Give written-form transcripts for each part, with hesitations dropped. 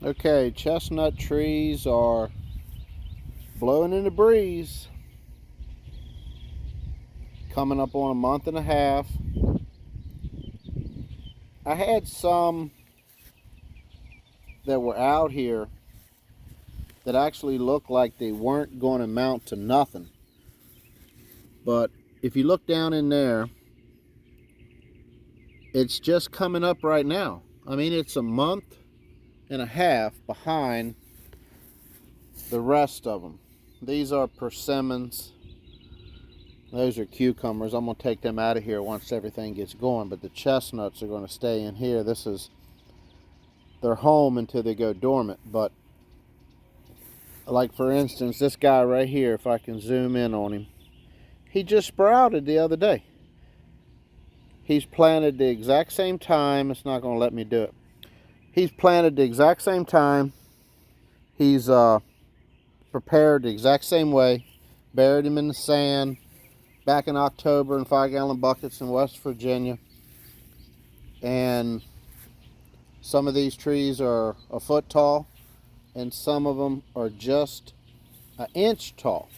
Okay, chestnut trees are blowing in the breeze. Coming up on a month and a half. I had some that were out here that actually looked like they weren't going to amount to nothing. But if you look down in there, it's just coming up right now. I mean, it's a month and a half behind the rest of them. These are persimmons. Those are cucumbers. I'm going to take them out of here once everything gets going, but the chestnuts are going to stay in here. This is their home until they go dormant. But like for instance, this guy right here, if I can zoom in on him, he just sprouted the other day. He's planted the exact same time. It's not going to let me do it. He's planted the exact same time. He's prepared the exact same way. Buried him in the sand back in October in 5-gallon buckets in West Virginia. And some of these trees are a foot tall, and some of them are just an inch tall.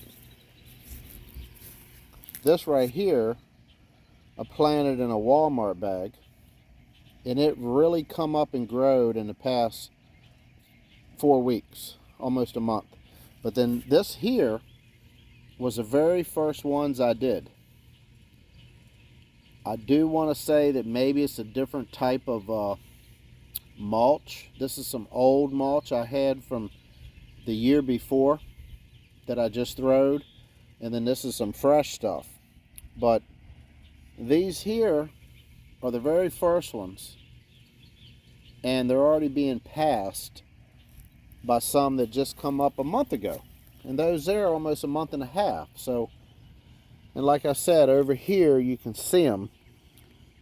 This right here, I planted in a Walmart bag, and it really come up and growed in the past 4 weeks, almost a month. But then this here was the very first ones I did. I do want to say that maybe it's a different type of mulch. This is some old mulch I had from the year before that I just throwed, and then this is some fresh stuff. But these here are the very first ones, and they're already being passed by some that just come up a month ago, and those there are almost a month and a half. So, and like I said, over here you can see them.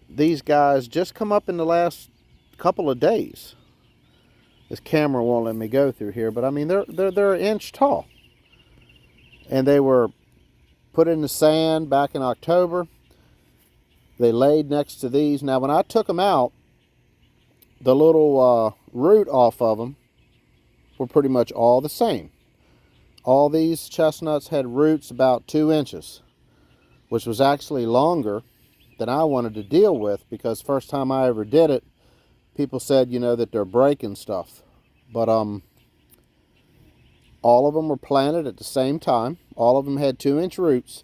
These guys just come up in the last couple of days. This camera won't let me go through here, but I mean they're an inch tall, and they were put in the sand back in October. They laid next to these. Now when I took them out, the little root off of them were pretty much all the same. All these chestnuts had roots about 2 inches, which was actually longer than I wanted to deal with, because first time I ever did it, people said, you know, that they're breaking stuff. But all of them were planted at the same time. All of them had 2-inch roots.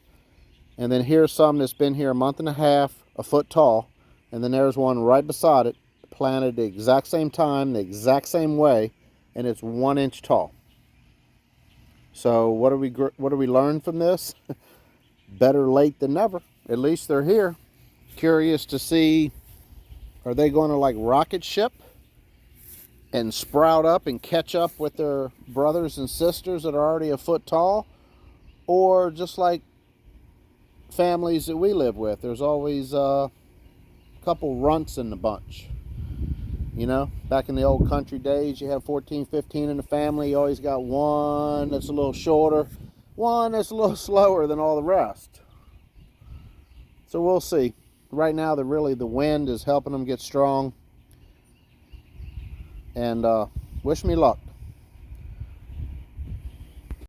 And then here's some that's been here a month and a half, a foot tall. And then there's one right beside it, planted the exact same time, the exact same way, and it's 1 inch tall. So what do we learn from this? Better late than never. At least they're here. Curious to see, are they going to like rocket ship and sprout up and catch up with their brothers and sisters that are already a foot tall? Or just like families that we live with, there's always a couple runts in the bunch. You know, back in the old country days, you have 14, 15 in the family. You always got one that's a little shorter, one that's a little slower than all the rest. So we'll see. Right now, the wind is helping them get strong. And wish me luck.